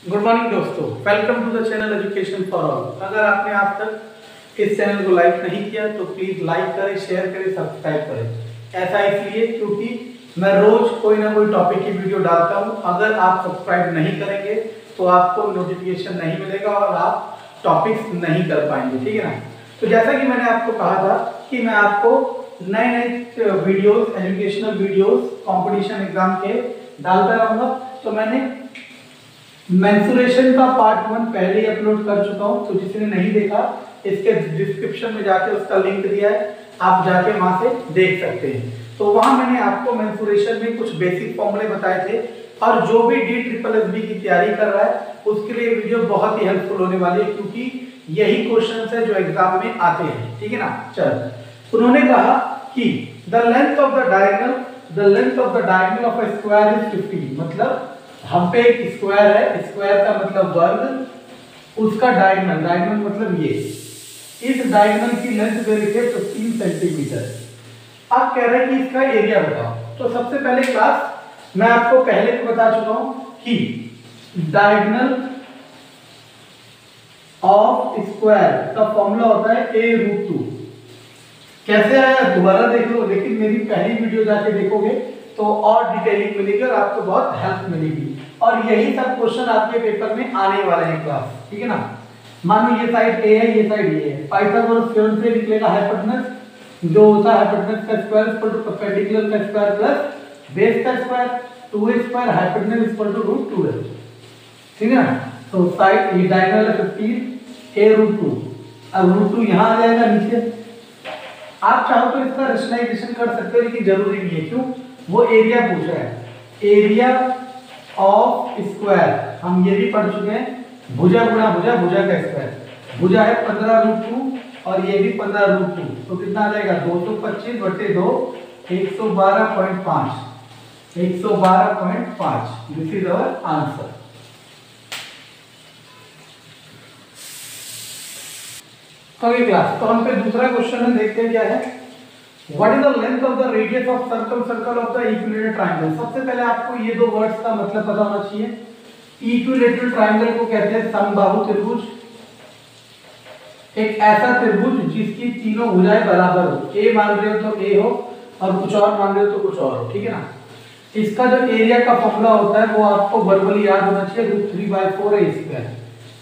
Good morning दोस्तों, welcome to the channel education for all. अगर आपने आज तक इस चैनल को लाइक नहीं किया तो प्लीज लाइक करें, शेयर करें, सब्सक्राइब करें। ऐसा इसलिए क्योंकि मैं रोज कोई ना कोई टॉपिक की वीडियो डालता हूं। अगर आप सब्सक्राइब नहीं करेंगे तो आपको नोटिफिकेशन नहीं मिलेगा और आप टॉपिक्स नहीं कर पाएंगे, ठीक है ना। तो जैसा कि मैंने आपको कहा था कि मैं आपको नए नए videos, educational videos competition exam के डालता रहूंगा। तो मैंने मेंसुरेशन का पार्ट 1 पहले ही अपलोड कर चुका हूं, तो जिसने नहीं देखा इसके डिस्क्रिप्शन में जाके उसका लिंक दिया है, आप जाके वहां से देख सकते हैं। तो वहां मैंने आपको मेंसुरेशन में कुछ बेसिक फॉर्मूले बताए थे और जो भी DSSB की तैयारी कर रहा है उसके लिए वीडियो बहुत ही हेल्पफुल होने वाली है, क्योंकि यही क्वेश्चंस है जो एग्जाम में आते हैं, ठीक है ना। चल, उन्होंने कहा कि the length of the diagonal of a square is 50। मतलब हम पे एक स्क्वायर है, स्क्वायर का मतलब वर्ग, उसका डायगोनल मतलब ये, इस डायगोनल की लेंथ दे रखी है 15 सेंटीमीटर। अब कह रहे हैं कि इसका एरिया बताओ। तो सबसे पहले क्लास मैं आपको पहले भी बता चुका हूं कि डायगोनल ऑफ स्क्वायर का फॉर्मूला होता है a√2। कैसे आया दोबारा देख लो, लेकिन मेरी पहली वीडियो जाके देखोगे तो और डिटेलिंग मिलेगी और आपको बहुत हेल्प मिलेगी। और यही सब क्वेश्चन आपके पेपर में आने वाले हैं क्लास, ठीक है ना। मान लो ये साइड ए है, ये साइड ए है। पाइथागोरस थ्योरम से निकलेगा हाइपोटेनस जो होता है हाइपोटेनस का स्क्वायर इक्वल टू परपेंडिकुलर का स्क्वायर प्लस बेस का square, 2a square hypotenuse equal to √2a, ठीक है ना। तो साइड ये डायगोनल है 15, a√2। अब √2 यहां आ जाएगा नीचे। आप चाहो तो इसका रेशनलाइजेशन कर सकते हो, लेकिन जरूरी नहीं है। क्यों? वो एरिया पूछ रहा है, एरिया ऑफ स्क्वायर। हम ये भी पढ़ चुके हैं, भुजा गुणा भुजा, भुजा का स्क्वायर। भुजा है 15√2 और ये भी 15√2, तो कितना आ जाएगा 225/2, 112.5, 112.5। This is our answer. Okay class, तो हम पे दूसरा क्वेश्चन है, देखते हैं क्या है। What is the length of the radius of circle of the equilateral triangle? सबसे पहले आपको ये दो वर्ड्स का मतलब पता होना चाहिए। इक्विलेटरल ट्रायंगल को कहते हैं समबाहु त्रिभुज, एक ऐसा त्रिभुज जिसकी तीनों भुजाएं बराबर हो। ए मान रहे हो तो ए हो और कुछ और मान रहे हो तो कुछ और हो, ठीक है ना। इसका जो एरिया का फॉर्मूला होता है वो आपको वर्बली याद होना चाहिए, √3/4a²।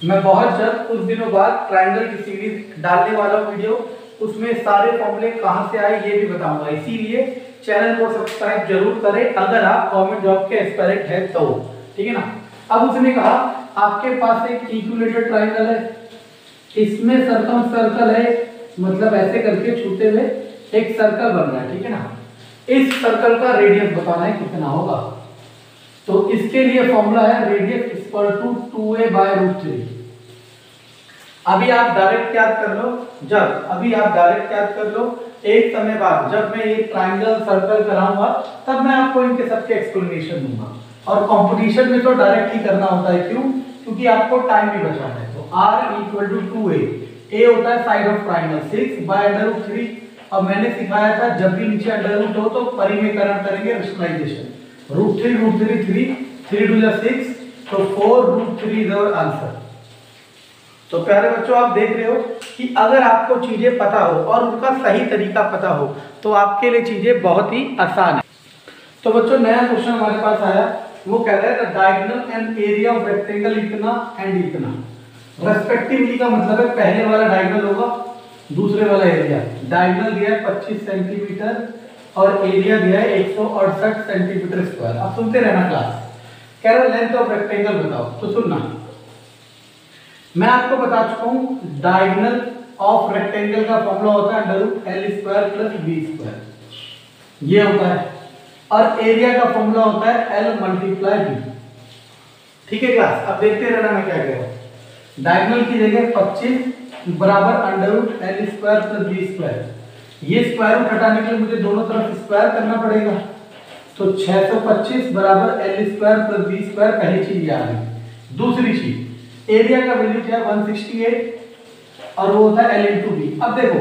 मैं बहुत जल्द कुछ दिनों बाद ट्रायंगल की सीरीज डालने वाला हूं वीडियो, उसमें सारे फॉर्मूले कहां से आए ये भी बताऊंगा। इसीलिए चैनल को सब्सक्राइब जरूर करें अगर आप गवर्नमेंट जॉब के एस्पायरेंट हैं तो, ठीक है ना। अब उसने कहा आपके पास एक इक्विलेटरल ट्रायंगल है, इसमें सर्कल है, मतलब ऐसे करके छूते हुए एक सर्कल बन रहा है, ठीक है ना। इस सर्कल का रेडियस बताना है कितना होगा। तो इसके लिए फॉर्मूला है रेडियस इक्वल टू 2a/√3। अभी आप डायरेक्ट याद कर लो, एक समय बाद जब मैं ये ट्रायंगल सर्कल कराऊंगा तब मैं आपको इनके सबके एक्सप्लेनेशन दूंगा। और कंपटीशन में तो डायरेक्ट ही करना होता है, क्यों? क्योंकि आपको टाइम भी बचाना है। तो r equal to 2a, a होता है साइड ऑफ ट्रायंगल, 6/√3। और मैंने सिखाया था जब भी नीचे अंडर हो तो परिमेयकरण करेंगे, रेशनलाइजेशन। √3 3 2 6, तो 4√3 इज आवर आंसर। तो प्यारे बच्चों, आप देख रहे हो कि अगर आपको चीजें पता हो और उनका सही तरीका पता हो तो आपके लिए चीजें बहुत ही आसान है। तो बच्चों, नया क्वेश्चन हमारे पास आया, वो कह रहा है the diagonal and area of rectangle इतना एंड इतना। रेस्पेक्टिवली का मतलब है पहले वाला डायगोनल होगा, दूसरे वाला एरिया। डायगोनल दिया है 25 सेंटीमीटर और एरिया दिया है 168 सेंटीमीटर स्क्वायर। अब सुनते रहना क्लास। कह रहा है लेंथ ऑफ रेक्टेंगल बताओ, तो सुनना। मैं आपको बता चुका हूं डायगोनल ऑफ रेक्टेंगल का फॉर्मूला होता है √L² + b², ये होता है। और एरिया का फॉर्मूला होता है L × b। ठीक है क्लास, अब देखते रहना मैं क्या कह रहा हूं। डायगोनल की जगह 25 बराबर √L² + b²। ये स्क्वायर रूट हटाने के लिए मुझे दोनों तरफ स्क्वायर करना पड़ेगा, तो 625 बराबर L² + b²। पहली चीज याद है। दूसरी चीज, एरिया का वैल्यू क्या है 168 और वो होता है L × b। अब देखो,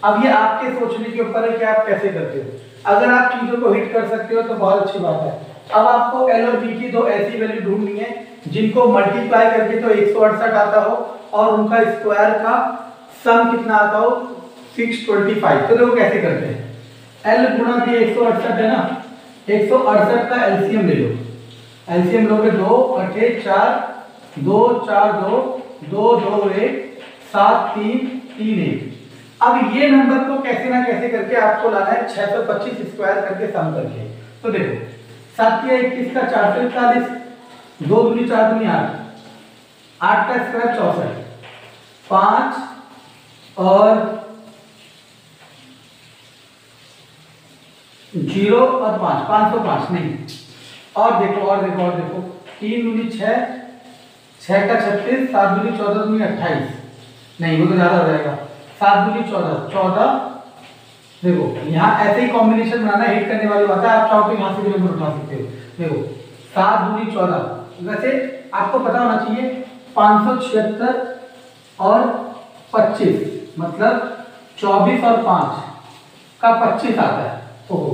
अब ये आपके सोचने के ऊपर है कि आप कैसे करते हो। अगर आप चीजों को हिट कर सकते हो तो बहुत अच्छी बात है, अब आपको एल और बी की दो ऐसी वैल्यू ढूंढनी है जिनको मल्टीप्लाई करके तो 168 आता हो और उनका स्क्वायर का सम कितना आता हो 625। तो देखो कैसे करते हैं, एल गुणा बी 168 है ना, 168 का एलसीएम ले लो। एलसीएम लोगे 2 अठे 4, 2 4 2 2 2 1 7 3 3 1। अब ये नंबर को कैसे ना कैसे करके आपको लाना है 625 स्क्वायर करके सम करके। तो देखो 7 या 21 का 441, 2 दूनी 4 दूनी 8, 8 का स्क्वायर 64, 5 और 0 और 5, 505 नहीं। और देखो 3 दूनी 6, 6 का 36, 7 दूनी 14 दूनी 28, नहीं वो तो ज्यादा हो जाएगा, 7 दूनी 14 14। देखो यहाँ ऐसे ही कॉम्बिनेशन बनाना है, हिट करने वाली बात है, आप चाहो तो यहाँ से भी नंबर उठा सकते हो। देखो 7 दूनी 14, वैसे आपको पता होना चाहिए 576 और 25 मतलब 24 और 5 का 25 आता है। ओहो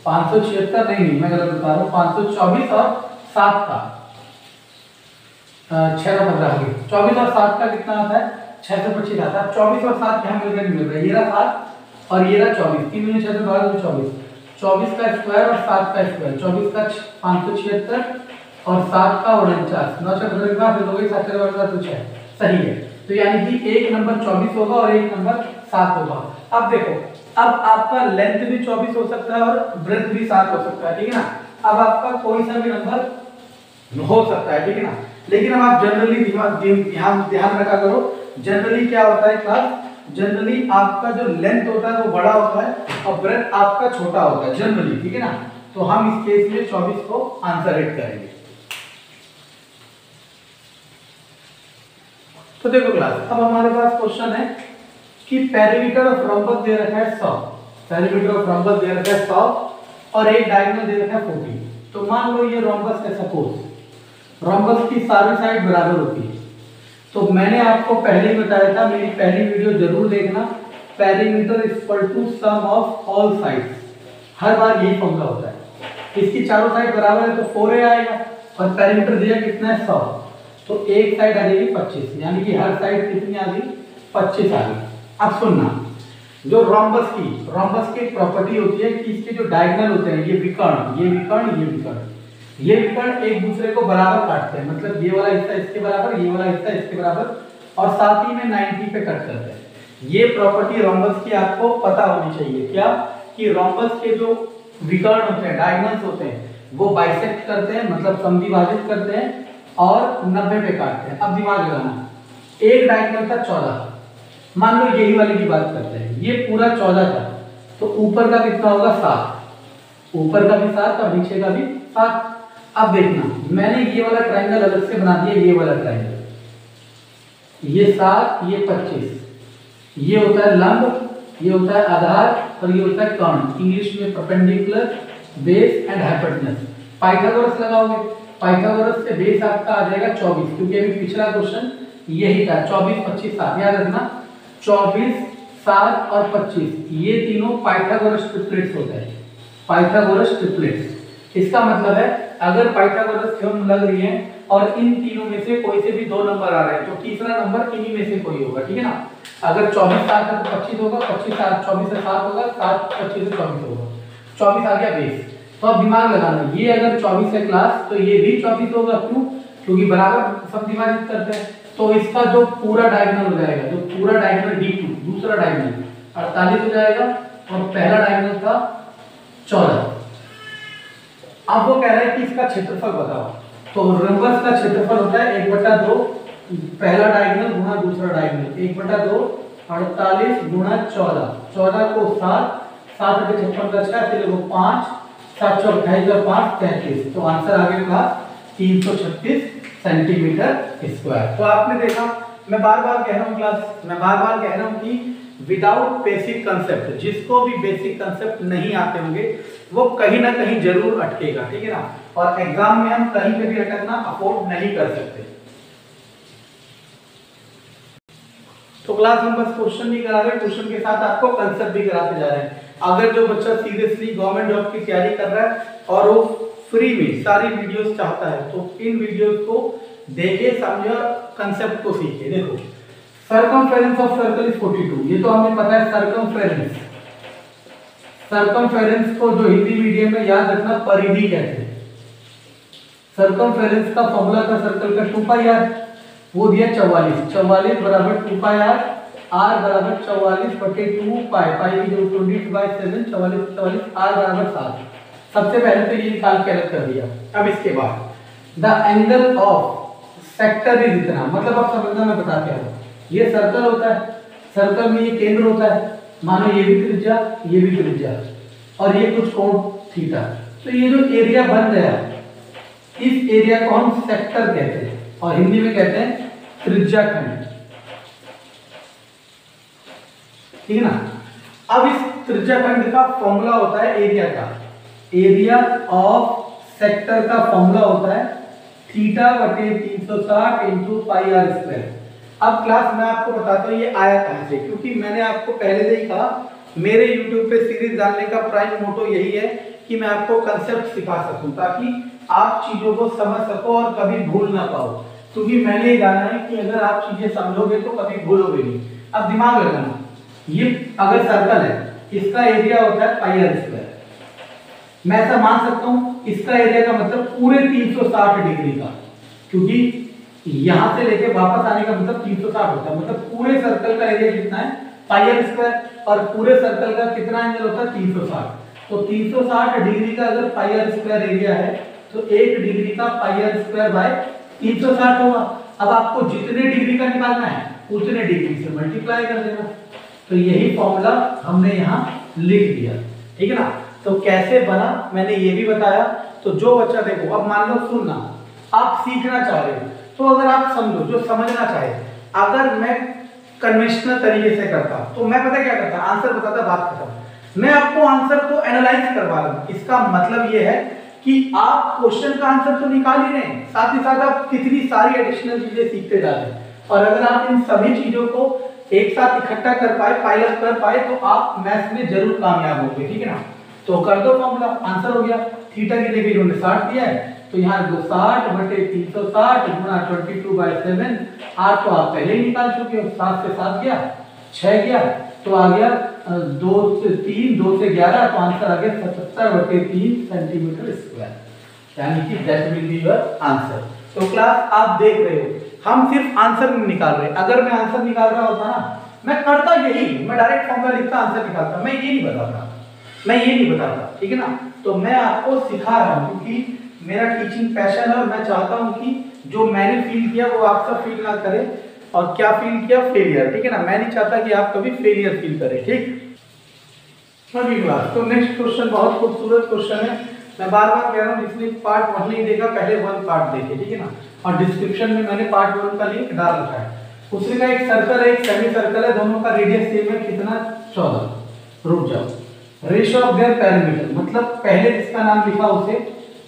576 नहीं मैं गलत बता रहा हूँ, 524 और 7 का 6 का 15 हो गया, 24 और 7 का कितना आता है 625 आता है। 24 और 7 यहाँ मिलकर मिल रहा है, ये रहा 7 और ये रहा 24, 3 में 6 से 12 24, 24 का स्क्वायर और 7 का स्क्वायर, 24 का 576 और 7 का 49, 9 से 15 के बाद फिर लोगे 7 से 12 6, सही है। तो यानी कि एक नंबर 24 होगा और एक नंबर 7 होगा। अब देखो अब आपका लेंथ भी 24 हो सकता है और ब्रेथ भी 7 हो सकता है, ठीक है ना। अब आपका कोई सा भी नंबर हो सकता है, ठीक है ना। लेकिन अब आप जनरली ध्यान रखा करो, जनरली क्या होता है क्लास, जनरली आपका जो लेंथ होता है वो बड़ा होता है और ब्रेथ आपका छोटा होता है जनरली, ठीक है ना। तो हम इस केस में 24 को आंसर हिट करेंगे। तो देखो क्लास अब हमारे पास क्वेश्चन है कि पेरीमीटर ऑफ रोम्बस दे रखा है 100, पेरीमीटर ऑफ रोम्बस दे रखा है 100 और एक डायगोनल दे रखा है 40। तो मान लो ये रोम्बस है, सपोज रोम्बस की सारी साइड बराबर होती है। तो मैंने आपको पहले ही बताया था, मेरी पहली वीडियो जरूर देखना, perimeter equal to sum of all sides, हर बार यही फॉर्मूला होता है। इसकी चारों साइड बराबर है तो 4a आएगा और पेरीमीटर दिया कितना है 100, तो एक साइड आ जाएगी 25, यानी कि हर साइड कितनी आ गई 25 आ गई। अब सुनना, जो रोम्बस की प्रॉपर्टी होती है कि इसके जो डायगोनल होते हैं, ये विकर्ण ये विकर्ण एक दूसरे को बराबर काटते हैं, मतलब ये वाला हिस्सा इसके बराबर, ये वाला हिस्सा इसके बराबर, और साथ ही में 90 पे कट करते हैं। ये प्रॉपर्टी रोम्बस की आपको पता होनी चाहिए, क्या कि रोम्बस के जो विकर्ण होते हैं, डायगोनल्स होते हैं, वो बाइसेक्ट करते हैं, मतलब समद्विभाजित करते हैं और 90 पे काटते हैं। अब दिमाग लगाना, एक डायगोनल था 14, मान लो यही वाले की बात करते हैं, ये पूरा 14 था, तो ऊपर का कितना होगा 7, ऊपर का भी 7 और नीचे का भी 7। अब देखना मैंने ये वाला ट्रायंगल अलग से बना दिया, ये वाला ट्रायंगल, ये 7 ये 25, ये होता है लंब, ये होता है आधार और ये होता है कर्ण, इंग्लिश में perpendicular, base and hypotenuse. Pythagoras लगाओगे, पाइथागोरस से बेस आपका आ जाएगा 24, क्योंकि अभी पिछला क्वेश्चन यही था 24 25 7, याद रखना 24 7 और 25 ये तीनों पाइथागोरस ट्रिपलेट्स होते हैं, पाइथागोरस ट्रिपलेट्स। इसका मतलब है अगर पाइथागोरस थ्योरम लग रही है और इन तीनों में से कोई से भी दो नंबर आ रहे हैं तो तीसरा नंबर इन्हीं में से कोई होगा, ठीक है ना। अगर 24 7 है तो 25 होगा, 25 7 24 से 7 होगा, 7 25 से 24 होगा, 24 आ गया बेस। तो अब दिमाग लगाना, ये अगर 24 है क्लास तो ये भी 24 होगा, क्यों, क्योंकि बराबर सब डिवाइड करते हैं। तो इसका जो पूरा डायगोनल हो जाएगा, जो पूरा डायगोनल D2 दूसरा डायगोनल 48 हो जाएगा और पहला डायगोनल था 14। अब वो कह रहा है कि इसका क्षेत्रफल बताओ, तो रोम्बस का क्षेत्रफल होता है 1/2 पहला डायगोनल गुणा दूसरा डायगोनल, 1/2 48 गुणा 14, 14 को 7 7 के 56 का 6 फिर वो 5 7 4 28 और 5 33, तो आंसर आ गया 336 सेंटीमीटर स्क्वायर। तो आपने देखा, मैं बार बार कह रहा हूँ क्लास, मैं बार बार कह रहा हूँ कि विदाउट बेसिक कंसेप्ट, जिसको भी बेसिक कंसेप्ट नहीं आते होंगे वो कहीं ना कहीं जरूर अटकेगा, ठीक है ना। और एग्जाम में हम कहीं पे भी अटकना अफोर्ड नहीं कर सकते। तो क्लास हम बस क्वेश्चन नहीं करा रहे, क्वेश्चन के साथ आपको कंसेप्ट भी कराते जा रहे हैं। अगर जो बच्चा सीरियसली गवर्नमेंट जॉब की तैयारी कर रहा है और वो फ्री में सारी वीडियोस चाहता है तो इन वीडियोस को देखे, समझे, कंसेप्ट को सीखे। देखो सर्कमफेरेंस ऑफ सर्कल इज 42, ये तो हमें पता है। सर्कमफेरेंस, सर्कमफेरेंस को जो हिंदी मीडियम में याद रखना परिधि कहते हैं। सर्कमफेरेंस का फॉर्मूला था सर्कल का 2 पाई आर, वो दिया 44, 44 बराबर 2 पाई आर, आर बराबर 44 बटे 2 पाई, पाई की जगह 22/7, 44 44, आर बराबर 7। सबसे पहले तो ये निकाल के अलग कर दिया। अब इसके बाद the angle of sector is इतना, मतलब आप समझना मैं बता के आ रहा हूं। ये सर्कल होता है, सर्कल में ये केंद्र होता है, मानो ये भी त्रिज्या, ये भी त्रिज्या, और ये कुछ कोण थीटा। तो ये जो एरिया बन गया, इस एरिया को हम सेक्टर कहते हैं और हिंदी में कहते हैं त्रिज्याखंड, ठीक है ना। अब इस त्रिज्याखंड का फॉर्मूला होता है एरिया का, एरिया ऑफ सेक्टर का फॉर्मूला होता है थीटा बटे 360 इंटू पाई आर स्क्वायर। अब क्लास मैं आपको बताता हूँ ये आया कहां से, क्योंकि मैंने आपको पहले से ही कहा मेरे YouTube पे सीरीज डालने का प्राइम मोटो यही है कि मैं आपको कंसेप्ट सिखा सकूं ताकि आप चीजों को समझ सको और कभी भूल ना पाओ, क्योंकि मैंने ये जाना है कि अगर आप चीजें समझोगे तो कभी भूलोगे नहीं। अब दिमाग लगाना, ये अगर सर्कल है इसका एरिया होता है पाई आर स्क्वायर, मैं ऐसा मान सकता हूँ इसका एरिया का मतलब पूरे 360 डिग्री का, क्योंकि यहां से लेके वापस आने का मतलब 360 होता है, मतलब पूरे सर्कल का एरिया कितना है पाई आर स्क्वायर, और पूरे सर्कल का कितना एंगल होता है 360। तो 360 डिग्री का अगर पाई आर स्क्वायर एरिया है तो 1 डिग्री का पाई आर स्क्वायर बाय 360 होगा। अब आपको जितने डिग्री का निकालना है उतने डिग्री से मल्टीप्लाई कर देना। तो यही फॉर्मूला हमने यहाँ लिख दिया, ठीक है ना। तो कैसे बना मैंने ये भी बताया। तो जो बच्चा देखो, अब मान लो सुनना, आप सीखना चाह रहे हो तो अगर आप समझो, जो समझना चाहे, अगर मैं कन्वेंशनल तरीके से करता तो मैं पता क्या करता, आंसर बताता, बात खत्म। मैं आपको आंसर को एनालाइज करवा रहा हूं, इसका मतलब ये है कि आप क्वेश्चन का आंसर तो निकाल ही रहे हैं, साथ ही साथ आप कितनी सारी एडिशनल चीजें सीखते जा रहे हैं। और अगर आप इन सभी चीजों को एक साथ इकट्ठा कर पाए, पाइलअप कर पाए, तो आप मैथ्स में जरूर कामयाब होंगे, ठीक है ना। तो कर दो फॉर्मूला, आंसर हो गया। थीटा की जगह इन्होंने 60 दिया है तो यहाँ 60 बटे 360 गुणा 22/7, आर तो आप पहले ही निकाल चुके हो, 7 से 7 गया, 6 गया, तो आ गया 2 से 3, 2 से 11, तो आंसर आ गया 77 बटे 3 सेंटीमीटर स्क्वायर, यानी कि that will be your answer. तो क्लास आप देख रहे हो, हम सिर्फ आंसर नहीं निकाल रहे। अगर मैं आंसर निकाल रहा होता ना, मैं करता यही, मैं डायरेक्ट फॉर्मूला लिखता, आंसर निकालता, मैं ये नहीं बताता, मैं ये नहीं बताता, ठीक है ना। तो मैं आपको सिखा रहा हूँ क्योंकि मेरा टीचिंग पैशन है और मैं चाहता हूँ कि जो मैंने फील किया वो आप सब फील ना करें। और क्या फील किया? फेलियर, ठीक है ना। मैं नहीं चाहता कि आप कभी फेलियर फील करें, ठीक। अगली क्लास, तो नेक्स्ट क्वेश्चन बहुत खूबसूरत क्वेश्चन है। मैं बार बार कह रहा हूँ जिसने पार्ट 1 नहीं देखा पहले 1 पार्ट देखे, ठीक है ना। और डिस्क्रिप्शन में मैंने पार्ट 1 का लिंक डाल रखा है। उसमें का एक सर्कल है, एक सेमी सर्कल है, दोनों का रेडियस सेम है, कितना? 14। रुक जाओ, रेशियो ऑफ देयर पेरीमीटर, मतलब पहले जिसका नाम लिखा उसे,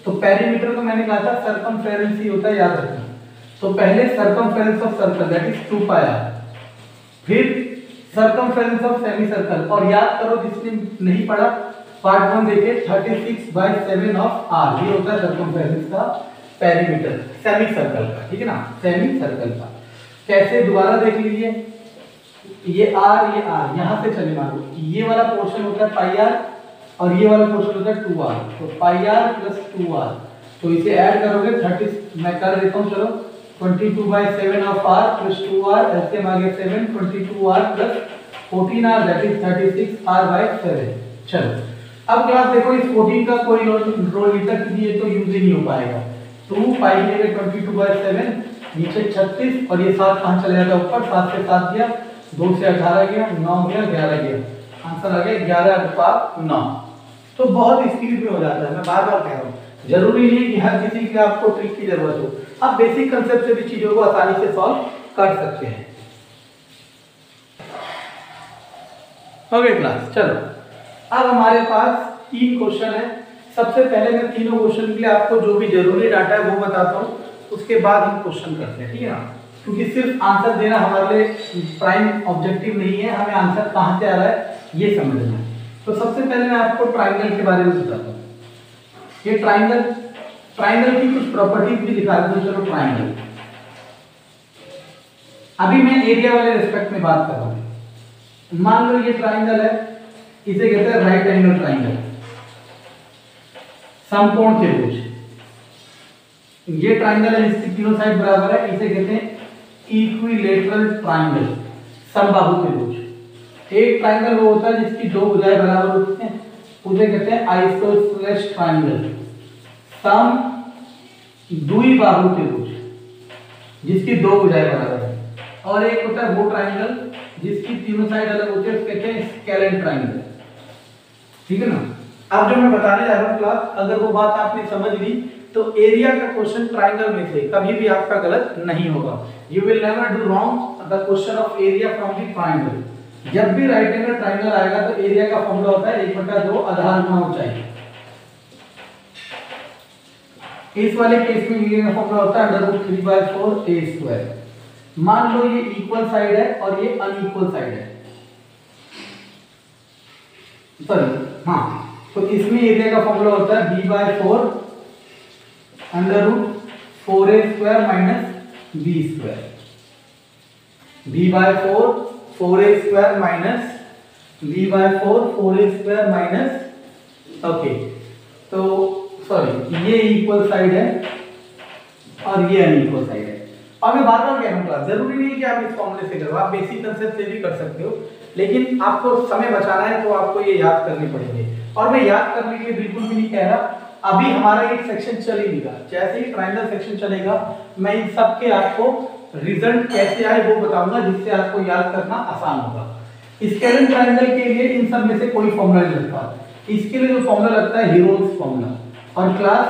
तो पेरीमीटर को मैंने कहा था सर्कमफेरेंस ही होता है, याद रखना। तो पहले circumference of circle that is 2 pi R, फिर सर्कमफेरेंस ऑफ सेमी सर्कल, और याद करो जिसने नहीं पढ़ा पार्ट 1 देखे, 36/7 ऑफ आर, ये होता है सर्कमफेरेंस का पेरीमीटर सेमी सर्कल का, ठीक है ना, सेमी सर्कल का। कैसे? दोबारा देख लीजिए, ये आर यहां से चले, मानो ये वाला पोर्शन होता है पाई आर और ये वाला पोर्शन होता है 2r, तो पाई आर प्लस 2r, तो इसे ऐड करोगे 30, मैं कर देता हूं, चलो 22/7 ऑफ r प्लस 2r, ऐसे में आ गया 7, 22r plus 14r that is 36r/7। चलो अब क्लास देखो, इस 14 का कोई रोल नहीं था क्योंकि ये तो यूज ही नहीं हो पाएगा। 2 पाई में 22/7, नीचे 36, और ये 7 कहां चले जाता है? ऊपर। 7 से 7 गया, 2 से 18 गया, 9 गया, 11 गया, आंसर आ गया 11/9। तो बहुत स्पीड में हो जाता है, मैं बार बार कह रहा हूँ, जरूरी नहीं कि हर किसी के आपको ट्रिक की जरूरत हो, आप बेसिक कंसेप्ट से भी चीजों को आसानी से सॉल्व कर सकते हैं। ओके क्लास, चलो अब हमारे पास 3 क्वेश्चन है। सबसे पहले मैं तीनों क्वेश्चन के लिए आपको जो भी जरूरी डाटा है वो बताता हूँ, उसके बाद हम क्वेश्चन करते हैं, ठीक है ना। क्योंकि सिर्फ आंसर देना हमारे लिए प्राइम ऑब्जेक्टिव नहीं है, हमें आंसर कहाँ से आ रहा है ये समझना है। तो सबसे पहले मैं आपको ट्राइंगल के बारे में बताता हूँ। ये ट्राइंगल ट्राइंगल की कुछ प्रॉपर्टीज भी दिखा दूं। चलो ट्राइंगल, अभी मैं एरिया वाले रिस्पेक्ट में बात कर रहा हूं। मान लो ये ट्राइंगल है, इसे कहते हैं राइट एंगल ट्राइंगल, समकोण त्रिभुज। ये ट्राइंगल है जिसकी तीनों साइड बराबर है, इसे कहते हैं इक्विलेटरल ट्राइंगल, समबाहु त्रिभुज। एक ट्राइंगल वो होता है जिसकी दो भुजाएं बराबर होती हैं, उसे कहते हैं आइसोसेलेस ट्राइंगल, सम द्विबाहु त्रिभुज जिसकी दो भुजाएं बराबर है। और एक होता है वो ट्राइंगल जिसकी तीनों साइड अलग होती है, उसको कहते हैं स्केलेन ट्राइंगल। ठीक है ना। अब जो मैं बताने जा रहा हूं क्लास, अगर वो बात आपने समझ ली तो एरिया का क्वेश्चन ट्राइंगल में से कभी भी आपका गलत नहीं होगा। You will never do wrong the question of area from the triangle. जब भी राइट एंगल ट्राइंगल आएगा तो एरिया का फॉर्मूला होता है 1/2 आधार गुना ऊंचाई। इस वाले केस में एरिया का फॉर्मूला होता है √3/4a²। मान लो ये इक्वल साइड है और ये अनइक्वल साइड है, सॉरी हाँ, तो इसमें एरिया का फॉर्मूला होता है b/4 √4a² - b²। b/4 4a² - b/4 4a² - okay, तो सॉरी ये इक्वल साइड है और ये अनइक्वल साइड है। और मैं बार बार कह रहा हूँ क्लास, जरूरी नहीं है कि आप इस फॉर्मूले से करो, आप बेसिक कंसेप्ट से भी कर सकते हो, लेकिन आपको समय बचाना है तो आपको ये याद करने पड़ेंगे। और मैं याद करने के लिए बिल्कुल भी नहीं कह रहा, अभी हमारा एक सेक्शन चल ही नहीं, जैसे ही ट्रायंगल सेक्शन चलेगा मैं इन सब के आपको रिजल्ट कैसे आए वो बताऊंगा, जिससे आपको याद करना आसान होगा। स्केलेन ट्रायंगल के लिए इन सब में से कोई फॉर्मूला नहीं लगता, इसके लिए जो फॉर्मूला लगता है हीरोज फॉर्मूला। और क्लास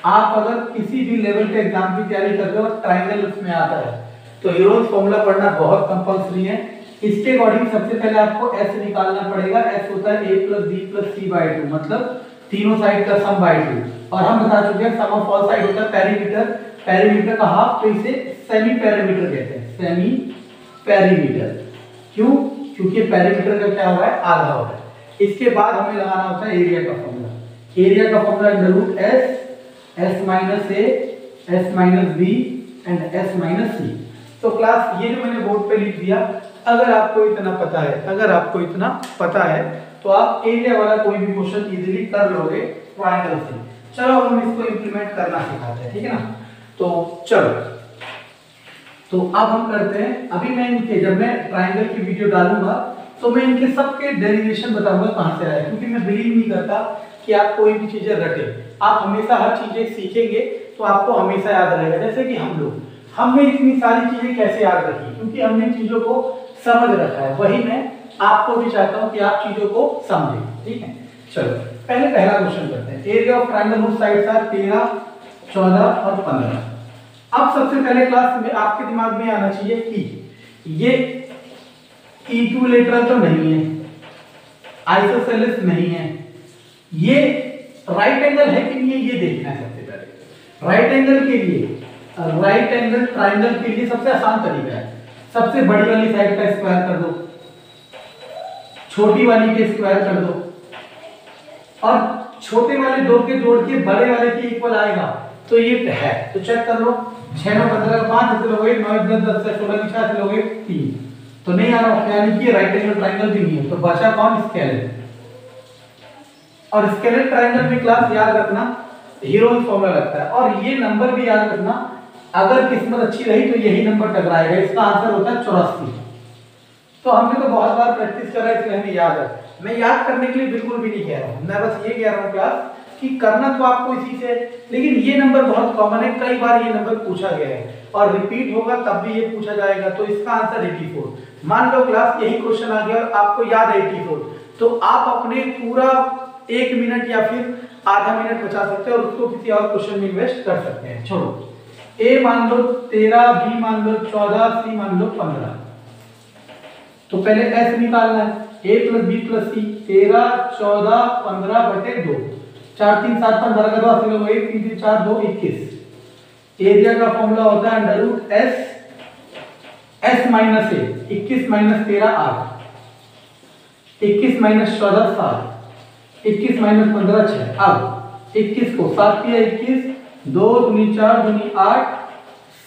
आप अगर किसी भी लेवल के एग्जाम की तैयारी कर रहे हो और ट्रायंगल उसमें आता है तो हीरोज फॉर्मूला पढ़ना बहुत कंपल्सरी है। इसके अकॉर्डिंग सबसे पहले आपको s निकालना पड़ेगा। s होता है a + b + c/2, मतलब तीनों साइड का सम बाय 2। और हम बता चुके हैं सम ऑफ ऑल साइड होता है पेरीमीटर, पेरीमीटर का हाफ, तो इसे सेमी पेरीमीटर कहते हैं, सेमी पेरीमीटर। क्यों? क्योंकि पेरीमीटर का क्या हुआ है, आधा हुआ है। इसके बाद हमें लगाना होता है एरिया का फॉर्मूला। एरिया का formula √s s - a s - b and s - c। तो क्लास ये जो मैंने बोर्ड पे लिख दिया, अगर आपको इतना पता है, अगर आपको इतना पता है तो आप एरिया वाला कोई भी क्वेश्चन इजीली कर लोगे ट्रायंगल से। चलो हम इसको इंप्लीमेंट करना सिखाते हैं, ठीक है ना। तो चलो, तो अब हम करते हैं, अभी मैं इनके, जब मैं ट्रायंगल की वीडियो डालूंगा तो मैं इनके सबके डेरिवेशन बताऊंगा कहां से आया, क्योंकि मैं बिलीव नहीं करता कि आप कोई भी चीजें रटे। आप हमेशा हर चीजें सीखेंगे तो आपको हमेशा याद रहेगा। जैसे कि हमने इतनी सारी चीजें कैसे याद रखी, क्योंकि हमने चीजों को समझ रखा है। वही मैं आपको भी चाहता हूं कि आप चीजों को समझें, ठीक है। चलो पहले पहला क्वेश्चन करते हैं। Area of triangle whose sides are 13, 14 और 15। अब सबसे पहले क्लास में आपके दिमाग में आना चाहिए कि ये इक्विलेटरल तो नहीं है, आइसोसेलेस नहीं है, ये राइट एंगल है कि नहीं, ये देखना है सबसे पहले। राइट एंगल के लिए, राइट एंगल ट्रायंगल के लिए सबसे आसान तरीका है, सबसे बड़ी वाली साइड का स्क्वायर कर दो, छोटी वाली के स्क्वायर कर दो, और छोटे वाले दो के जोड़ के बड़े वाले के इक्वल आएगा तो ये है। तो चेक कर लो, 6 9 15 5 ऐसे लोगे, 9 10 10 से 16 की 4 से लोगे 3, तो नहीं आ रहा, यानी कि राइट एंगल ट्रायंगल भी नहीं है। तो बचा कौन, स्केलेन। और स्केलेन ट्रायंगल में क्लास याद रखना हीरोज फॉर्मूला लगता है, और ये नंबर भी याद रखना, अगर किस्मत अच्छी रही तो यही नंबर टकराएगा। इसका आंसर होता है 84। तो हमने तो बहुत बार प्रैक्टिस करा है, इसलिए हमें याद है। मैं याद करने के लिए बिल्कुल भी नहीं कह रहा हूं, मैं बस ये कह रहा हूं क्लास कि करना तो आपको इसी से, लेकिन ये नंबर बहुत कॉमन है, कई बार ये नंबर पूछा गया है और रिपीट होगा तब भी ये पूछा जाएगा। तो इसका आंसर 84। मान लो क्लास यही क्वेश्चन आ गया और आपको याद है 84, तो आप अपने पूरा 1 मिनट या फिर आधा मिनट बचा सकते हैं और उसको किसी और क्वेश्चन में इन्वेस्ट कर सकते हैं। छोड़ो, ए मान लो 13, बी मान लो 14, सी मान लो 15। तो पहले एस निकालना है, a + b + c, 13 14 15/2, 4 3 7 15 का 2 लोग 1 3 3 4 2 21। एरिया का फॉर्मूला होता है √s s - a, 21 - 13 8, 21 - 14 7, 21 - 15 6। अब 21 को 7 × 21 2 दूनी 4 दूनी 8,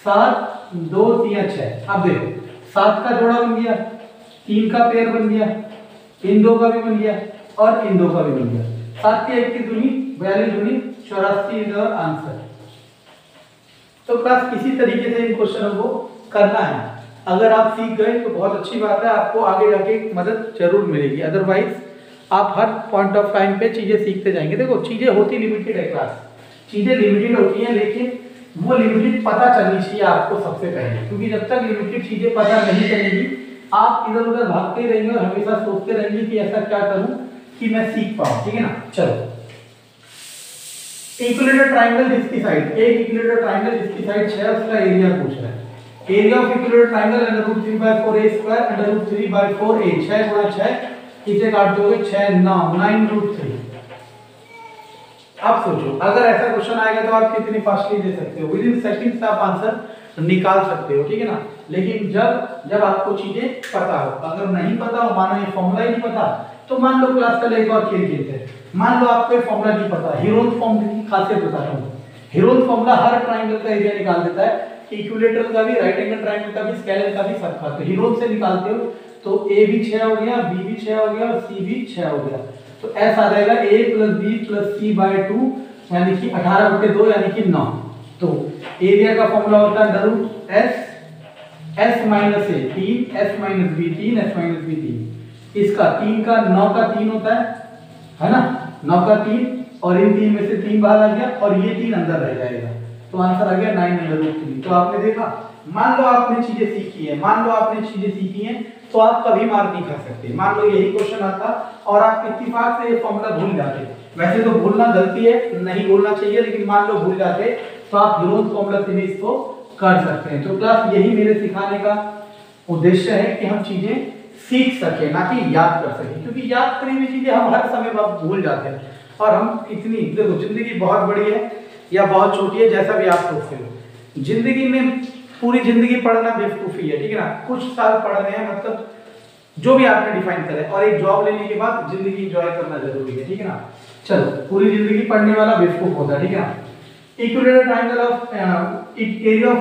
7 2 3 6। अब देखो 7 का जोड़ा बन गया, 3 का पेयर बन गया, इन दो का भी बन गया और इन दो का भी बन गया। 7 की 1 की दूनी 42 दूनी 84 इज आवर आंसर। तो क्लास किसी तरीके से इन क्वेश्चनों को करना है। अगर आप सीख गए तो बहुत अच्छी बात है, आपको आगे जाके मदद जरूर मिलेगी, अदरवाइज आप हर पॉइंट ऑफ टाइम पे चीजें सीखते जाएंगे। देखो चीजें होती लिमिटेड है क्लास, चीजें लिमिटेड होती हैं, लेकिन वो लिमिटेड पता चलनी चाहिए आपको सबसे पहले, क्योंकि जब तक लिमिटेड चीजें पता नहीं चलेंगी आप इधर उधर भागते रहेंगे और हमेशा सोचते रहेंगे कि ऐसा क्या करूं कि मैं सीख पाऊं। ठीक है ना। चलो, इक्विलेटरल ट्रायंगल जिसकी साइड, एक इक्विलेटरल ट्रायंगल जिसकी साइड 6 उसका एरिया पूछ रहा है। Area of equilateral triangle √3/4a² √3/4a। 6 गुणा 6, इसे काट दोगे 6 9 9√3। अब सोचो अगर ऐसा क्वेश्चन आएगा तो आप कितनी फास्टली दे सकते हो, विद इन सेकंड्स आप आंसर निकाल सकते हो। ठीक है ना। लेकिन जब आपको चीजें पता हो, अगर नहीं पता हो, मानो ये फॉर्मूला ही नहीं पता, तो मान लो क्लास का एक और खेल खेलते हैं। मान लो आपको ये फॉर्मूला नहीं पता, हीरोज फॉर्मूला की खासियत बताता हूं। हीरोज फॉर्मूला हर ट्रायंगल का एरिया निकाल देता है, इक्विलेटरल का भी, राइट एंगल ट्रायंगल का भी, स्केलर का भी, सबका। तो हीरोज से निकालते हो तो a भी 6 हो गया, b भी 6 हो गया और c भी 6 हो गया। तो s आ जाएगा a + b + c/2 यानी कि 18/2 यानी कि 9। तो एरिया का फॉर्मूला होता है √s s - a 3 s - b 3 s - b 3। इसका 3 का 9 का 3 होता है ना, 9 का 3, और इन 3 में से 3 बाहर आ गया और ये 3 अंदर रह जाएगा, तो आंसर आ गया 9√3। तो आपने देखा, मान लो आपने चीजें सीखी है, मान लो आपने चीजें सीखी हैं तो आप कभी मार नहीं खा सकते। मान लो यही क्वेश्चन आता और आप इत्तेफाक से ये फॉर्मूला भूल जाते, वैसे तो भूलना गलती है, नहीं भूलना चाहिए, लेकिन मान लो भूल जाते तो आप हीरोज फॉर्मूला से भी इसको कर सकते हैं। तो क्लास यही मेरे सिखाने का उद्देश्य है कि हम चीजें सीख सके, ना कि याद कर सके, क्योंकि याद करी हुई चीजें हम हर समय भूल जाते हैं। और हम इतनी, देखो जिंदगी बहुत बड़ी है या बहुत छोटी है, जैसा भी आप सोचते हो, जिंदगी में पूरी जिंदगी पढ़ना बेवकूफी है। ठीक है ना। कुछ साल पढ़ने हैं, मतलब जो भी आपने डिफाइन करे, और एक जॉब लेने के बाद जिंदगी एंजॉय करना जरूरी है। ठीक है ना। चलो, पूरी जिंदगी पढ़ने वाला बेवकूफ होता है। ठीक है ना। Equilateral triangle of area of,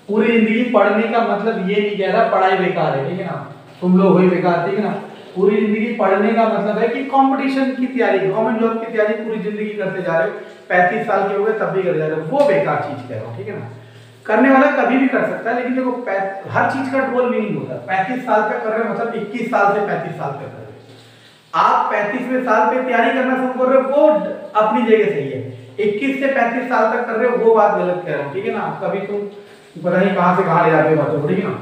पूरी जिंदगी पढ़ने का मतलब ये नहीं कह रहा पढ़ाई बेकार है। ठीक है ना, तुम लोग वही बेकार। ठीक है ना। पूरी जिंदगी पढ़ने का मतलब है कि कंपटीशन की तैयारी, गवर्नमेंट जॉब की तैयारी पूरी जिंदगी करते जा रहे हो, 35 साल के हो गए तब भी कर जा रहे हो, वो बेकार चीज कह रहा हूँ। ठीक है ना। करने वाला कभी भी कर सकता है, लेकिन देखो हर चीज का डुअल मीनिंग होता है। 35 साल पे कर रहे हो मतलब 21 साल से 35 साल पे कर रहे हो। आप 35वें साल पे तैयारी करना शुरू कर रहे हो, वो अपनी जगह सही है। 21 से 35 साल तक कर रहे हो, वो बात गलत कह रहा हूँ। ठीक है ना। कभी तुम पता नहीं कहां से कहां ले जाते हो बातों को। ठीक है ना।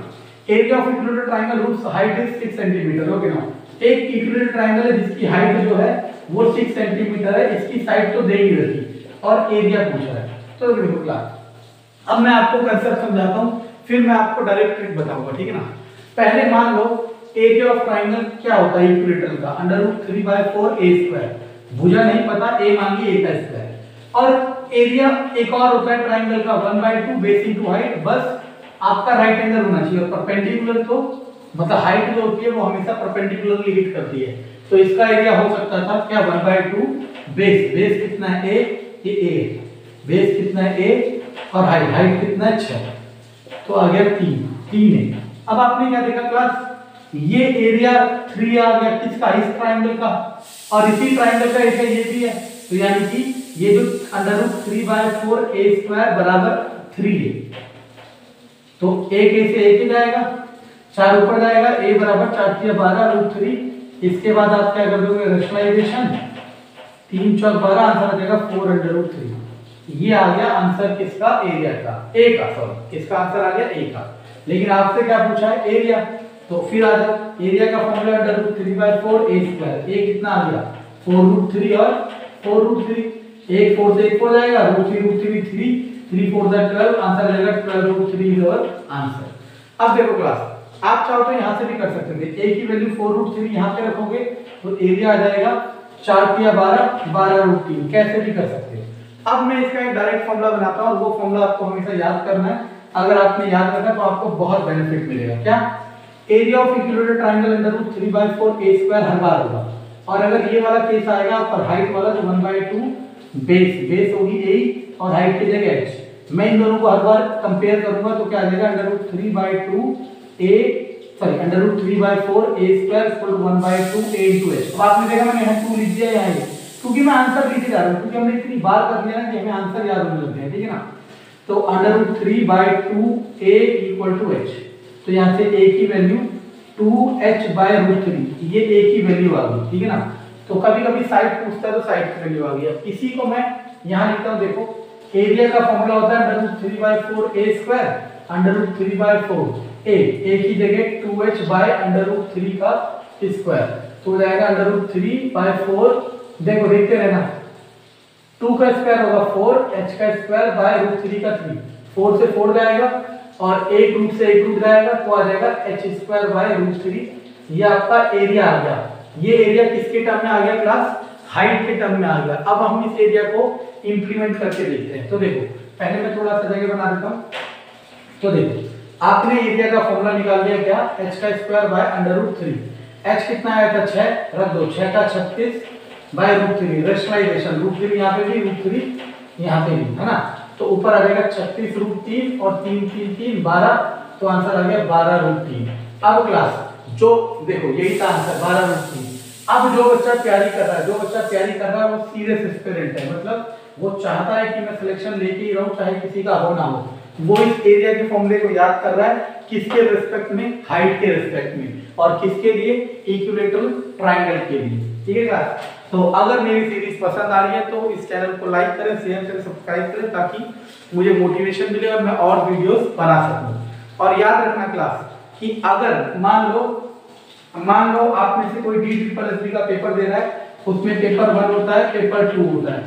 Area of equilateral triangle roots height is 6 centimetre. Okay ना। एक इक्विलेटरल ट्रायंगल है जिसकी हाइट जो है वो 6 सेंटीमीटर है, इसकी साइड तो दे ही रखी और एरिया पूछ रहा है। तो देखो क्लास, अब मैं आपको कंसेप्ट समझाता हूं, फिर मैं आपको डायरेक्ट ट्रिक बताऊंगा। ठीक है ना। पहले मान लो एरिया ऑफ ट्रायंगल क्या होता है इक्विलेटरल का, √3/4a²। भुजा नहीं पता, a मान ली a का स्क्वायर। और एरिया एक और होता है ट्रायंगल का 1/2 बेस इनटू हाइट। बस आपका राइट एंगल होना चाहिए, और परपेंडिकुलर तो मतलब हाइट जो होती है वो हमेशा परपेंडिकुलरली हिट करती है। तो इसका एरिया हो सकता था क्या, 1/2 बेस। बेस कितना है a, ये a, बेस कितना है a और हाइट कितना है 6, तो आ गया 3 है। अब आपने क्या देखा क्लास, ये एरिया 3 आ गया किसका, इस ट्रायंगल का, और इसी ट्रायंगल का एरिया ये भी है। तो यानी कि ये जो √3/4a² बराबर 3 है। तो एक a से एक ही जाएगा, 4 ऊपर जाएगा, a बराबर 4 × 12 √3। इसके बाद आप क्या कर दोगे, रैशनलाइजेशन, 3 × 4 12, आंसर आ जाएगा 4√3। ये आ गया आंसर किसका, एरिया का, a का, सॉरी इसका आंसर आ गया a का। लेकिन आपसे क्या पूछा है, एरिया। तो फिर आ जाओ, एरिया का फॉर्मूला √3/4a²। a कितना आ गया 4√3 और 4√3, 1 4 से 1 4 जाएगा, √3 3 4 12, आंसर आ जाएगा 12√3 इज आवर आंसर। अब देखो क्लास, आप चाहो तो यहां से भी कर सकते थे, a की वैल्यू 4√3 यहां पे रखोगे तो एरिया आ जाएगा 4 × 12 12√3, कैसे भी कर सकते हो। अब मैं इसका एक डायरेक्ट फॉर्मूला बनाता हूं, और वो फॉर्मूला आपको हमेशा याद करना है। अगर आपने याद रखा तो आपको बहुत बेनिफिट मिलेगा। क्या, area of equilateral triangle √3/4a² हर बार होगा, और अगर ये वाला केस आएगा पर हाइट वाला तो 1/2 बेस होगी ए और हाइट की जगह h। मैं इन दोनों को हर बार कंपेयर करूंगा तो क्या आ जाएगा √3/2 a sorry √3/4 a² 1/2 a × h। अब आपने देखा मैंने यहाँ 2 लिख दिया यहाँ ये, क्योंकि मैं आंसर लिखे जा रहा हूँ, क्योंकि हमने इतनी बार कर लिया ना कि हमें आंसर याद होने लग गया, ठीक है ना। तो √3/2 a = h, तो यहाँ से a की वैल्यू 2h/√3, ये a की वैल्यू आ गई, ठीक है ना। तो कभी कभी साइड पूछता है तो साइड की वैल्यू आ गई। अब इसी को मैं यहाँ लिखता हूँ, देखो एरिया का फॉर्मूला होता है √3/4 a² √3/4 a की जगह 2h/√3 का स्क्वायर, तो हो जाएगा √3/4, देखो देखते रहना, 2 का स्क्वायर होगा 4, h का स्क्वायर √3 का 3, 4 से 4 जाएगा और एक रूट से एक रूट जाएगा तो आ जाएगा h² √3। ये आपका एरिया आ गया। ये एरिया किसके टर्म में आ गया क्लास? हाइट के टर्म में आ गया। अब हम इस एरिया को इंप्लीमेंट करके देखते हैं। तो देखो पहले मैं थोड़ा सा जगह बना देता हूँ। तो देखो आपने एरिया का फॉर्मूला निकाल लिया, क्या? h² √3। h कितना आया था? 6, रख दो, 6 का 36/√3, रेशनलाइजेशन, √3 यहाँ पे भी, √3 यहाँ पे भी, है ना। तो ऊपर आ जाएगा 36√3 और 3 3 3 12, तो आंसर आ गया 12√3। अब क्लास जो देखो यही था आंसर 12√3। अब जो बच्चा तैयारी कर रहा है वो सीरियस एस्पिरेंट है, मतलब वो चाहता है कि मैं सिलेक्शन लेके ही रहूं चाहे किसी का हो ना हो। वो इस एरिया के फॉर्मूले को याद कर रहा है, किसके रिस्पेक्ट में? हाइट के रिस्पेक्ट में, और किसके लिए? इक्विलैटरल ट्रायंगल के लिए, ठीक है क्लास। तो अगर मेरी सीरीज पसंद आ रही है तो इस चैनल को लाइक करें, शेयर करें, सब्सक्राइब करें, ताकि मुझे मोटिवेशन मिले और मैं और वीडियोस बना सकूं। और याद रखना क्लास कि अगर मान लो आप में से कोई DSSB का पेपर दे रहा है, उसमें पेपर 1 होता है, पेपर 2 होता है।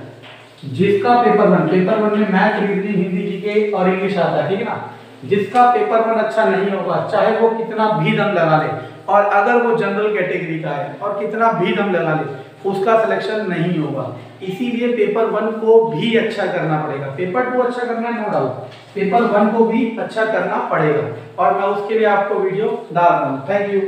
जिसका पेपर 1 में मैथ, रीजनिंग, हिंदी, जीके और इंग्लिश आता है, ठीक है ना। जिसका पेपर 1 अच्छा नहीं होगा, चाहे वो कितना भी दम लगा ले, और अगर वो जनरल कैटेगरी का है और कितना भी दम लगा ले, उसका सिलेक्शन नहीं होगा। इसीलिए पेपर 1 को भी अच्छा करना पड़ेगा। पेपर 2 अच्छा करना है, नो डाउट, पेपर 1 को भी अच्छा करना पड़ेगा, और मैं उसके लिए आपको वीडियो डाल रहा हूँ। Thank you.